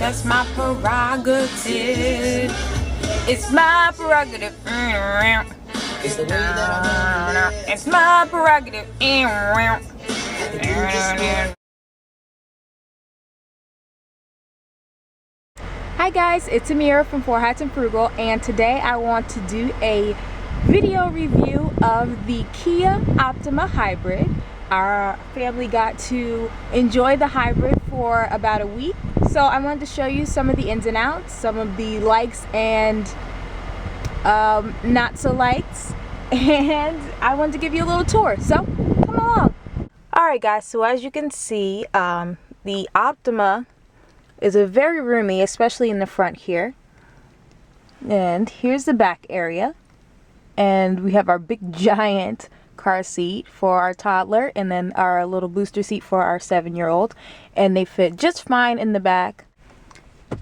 That's my prerogative. It's my prerogative. It's my prerogative. Hi guys, it's Amira from Four Hats and Frugal, and today I want to do a video review of the Kia Optima Hybrid. Our family got to enjoy the hybrid for about a week, so I wanted to show you some of the ins and outs, some of the likes and not so likes, and I wanted to give you a little tour, so come along. Alright guys, so as you can see, the Optima is a very roomy, especially in the front here. And here's the back area. And we have our big giant car seat for our toddler, and then our little booster seat for our 7-year-old. And they fit just fine in the back.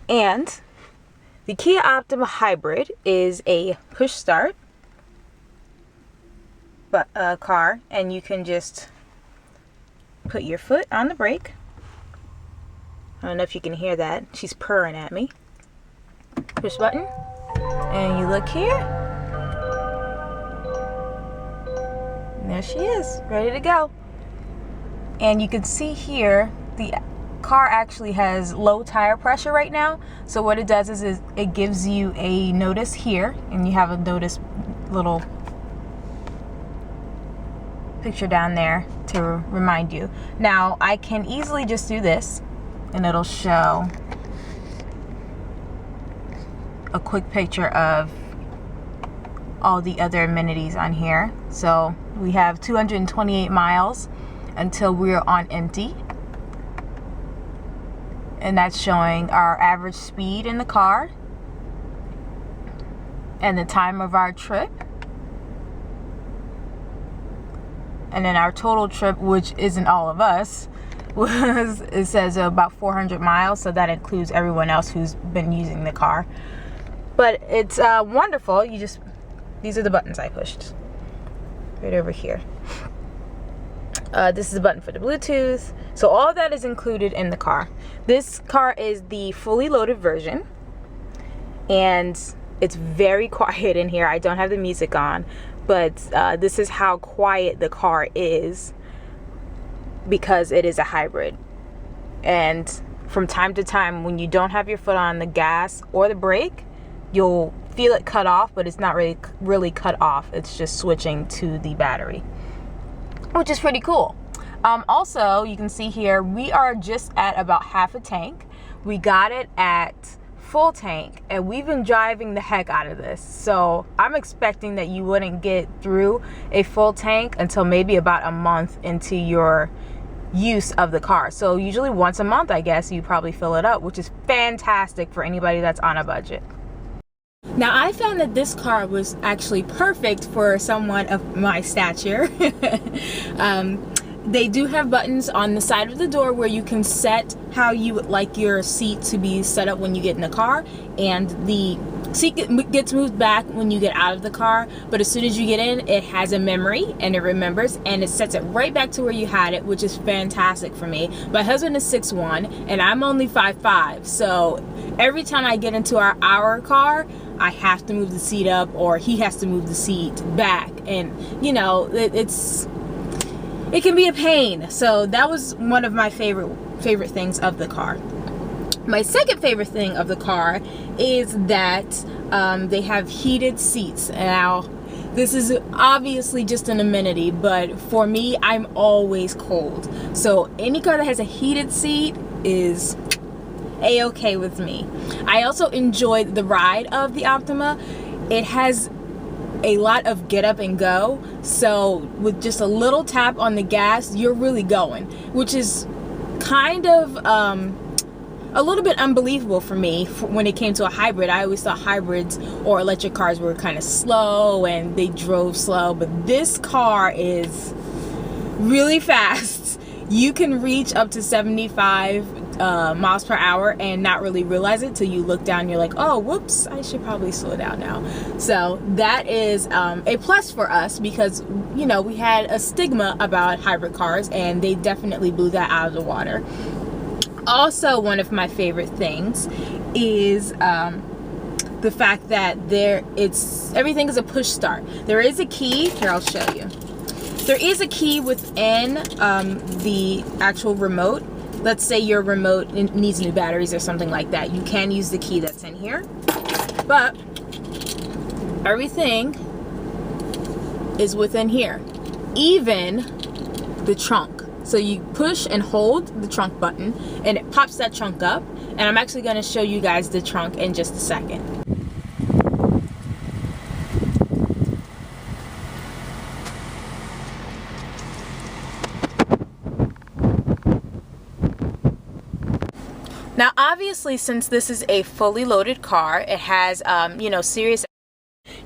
And the Kia Optima Hybrid is a push start car, and you can just put your foot on the brake. I don't know if you can hear that. She's purring at me. Push button. And you look here. And there she is, ready to go. And you can see here, the car actually has low tire pressure right now. So what it does is it gives you a notice here. And you have a notice little picture down there to remind you. Now, I can easily just do this, and it'll show a quick picture of all the other amenities on here. So we have 228 miles until we're on empty, and that's showing our average speed in the car and the time of our trip, and then our total trip, which isn't all of us, was, it says about 400 miles, so that includes everyone else who's been using the car. But it's wonderful. These are the buttons I pushed right over here. This is the button for the Bluetooth. So all that is included in the car. This car is the fully loaded version, and it's very quiet in here. I don't have the music on, but this is how quiet the car is, because it is a hybrid. And from time to time, when you don't have your foot on the gas or the brake, you'll feel it cut off, but it's not really cut off. It's just switching to the battery, which is pretty cool. Also, you can see here, we are just at about half a tank. We got it at full tank, and we've been driving the heck out of this. So I'm expecting that you wouldn't get through a full tank until maybe about a month into your use of the car. So usually once a month, I guess, you probably fill it up, which is fantastic for anybody that's on a budget. Now, I found that this car was actually perfect for someone of my stature. They do have buttons on the side of the door where you can set how you would like your seat to be set up when you get in the car, and the seat gets moved back when you get out of the car, but as soon as you get in, it has a memory and it remembers, and it sets it right back to where you had it, which is fantastic for me. My husband is 6'1" and I'm only 5'5", so every time I get into our car, I have to move the seat up, or he has to move the seat back, and you know, it can be a pain. So that was one of my favorite things of the car. My second favorite thing of the car is that they have heated seats. Now, this is obviously just an amenity, but for me, I'm always cold. So any car that has a heated seat is a-okay with me. I also enjoyed the ride of the Optima. It has a lot of get up and go, so with just a little tap on the gas, you're really going, which is kind of a little bit unbelievable for me when it came to a hybrid. I always thought hybrids or electric cars were kind of slow and they drove slow, but this car is really fast. You can reach up to 75 miles per hour and not really realize it till you look down and you're like, oh, whoops, I should probably slow down now. So that is a plus for us, because, you know, we had a stigma about hybrid cars and they definitely blew that out of the water. Also, one of my favorite things is the fact that everything is a push start. There is a key. Here, I'll show you. There is a key within the actual remote. Let's say your remote needs new batteries or something like that. You can use the key that's in here. But everything is within here. Even the trunk. So you push and hold the trunk button and it pops that trunk up. And I'm actually going to show you guys the trunk in just a second. Now obviously, since this is a fully loaded car, it has you know, serious.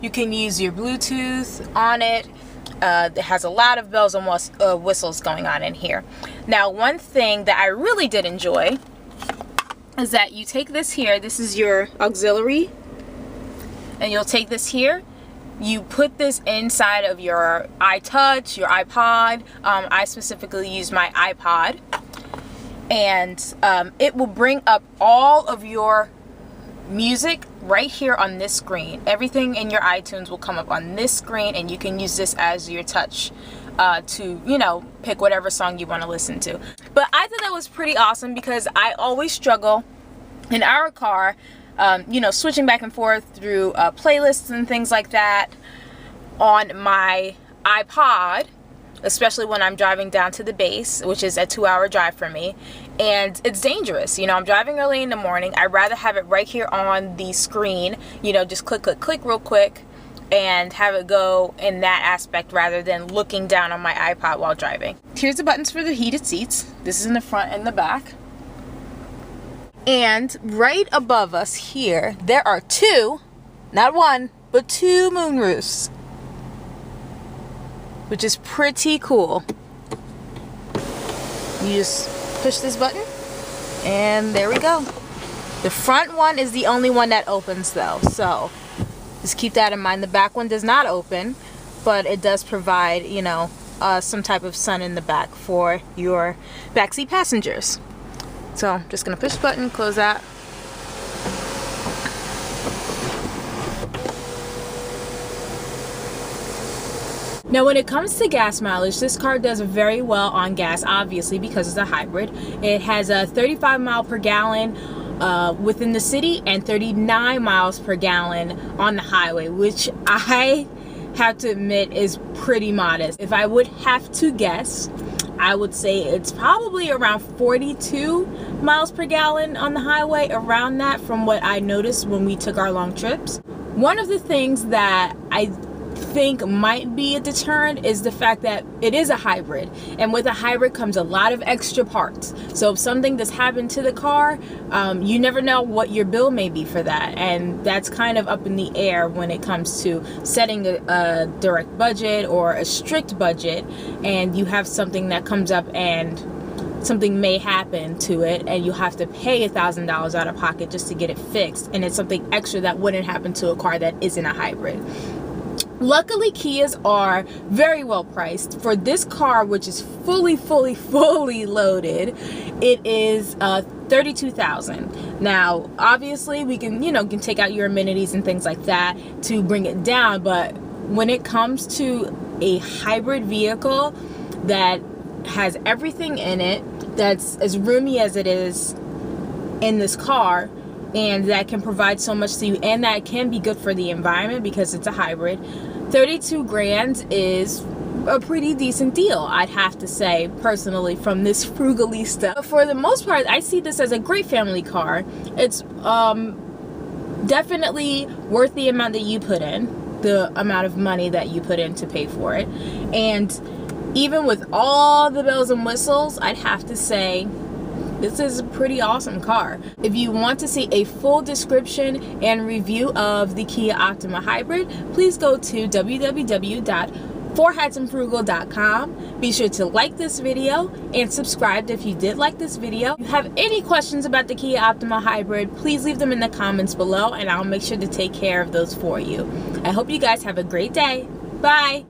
You can use your Bluetooth on it. It has a lot of bells and whistles going on in here. Now, one thing that I really did enjoy is that you take this here. This is your auxiliary, and you'll take this here. You put this inside of your iTouch, your iPod. I specifically use my iPod, and it will bring up all of your music right here on this screen. Everything in your iTunes will come up on this screen, and you can use this as your touch to, you know, pick whatever song you want to listen to. But I thought that was pretty awesome because I always struggle in our car, you know, switching back and forth through playlists and things like that on my iPod, especially when I'm driving down to the base, which is a 2-hour drive for me. And it's dangerous. You know, I'm driving early in the morning. I'd rather have it right here on the screen, you know, just click, click, click real quick and have it go in that aspect rather than looking down on my iPod while driving. Here's the buttons for the heated seats. This is in the front and the back. And right above us here, there are two, not one, but two moonroofs, which is pretty cool. You just push this button and there we go. The front one is the only one that opens though, so just keep that in mind. The back one does not open, but it does provide, you know, some type of sun in the back for your backseat passengers. So I'm just gonna push the button, close that. Now when it comes to gas mileage, this car does very well on gas, obviously, because it's a hybrid. It has a 35 mile per gallon within the city and 39 miles per gallon on the highway, which I have to admit is pretty modest. If I would have to guess, I would say it's probably around 42 miles per gallon on the highway, around that, from what I noticed when we took our long trips. One of the things that I think might be a deterrent is the fact that it is a hybrid, and with a hybrid comes a lot of extra parts. So if something does happen to the car, you never know what your bill may be for that, and that's kind of up in the air when it comes to setting a direct budget or a strict budget, and you have something that comes up and something may happen to it and you have to pay $1,000 out of pocket just to get it fixed, and it's something extra that wouldn't happen to a car that isn't a hybrid. Luckily, Kias are very well priced. For this car, which is fully loaded, it is $32,000. Now, obviously, we can, you know, can take out your amenities and things like that to bring it down. But when it comes to a hybrid vehicle that has everything in it, that's as roomy as it is in this car, and that can provide so much to you, and that can be good for the environment because it's a hybrid, 32 grand is a pretty decent deal, I'd have to say, personally, from this frugalista. But for the most part, I see this as a great family car. It's definitely worth the amount that you put in, the amount of money that you put in to pay for it. And even with all the bells and whistles, I'd have to say this is a pretty awesome car. If you want to see a full description and review of the Kia Optima Hybrid, please go to www.forhatsandfrugal.com. Be sure to like this video and subscribe if you did like this video. If you have any questions about the Kia Optima Hybrid, please leave them in the comments below and I'll make sure to take care of those for you. I hope you guys have a great day. Bye!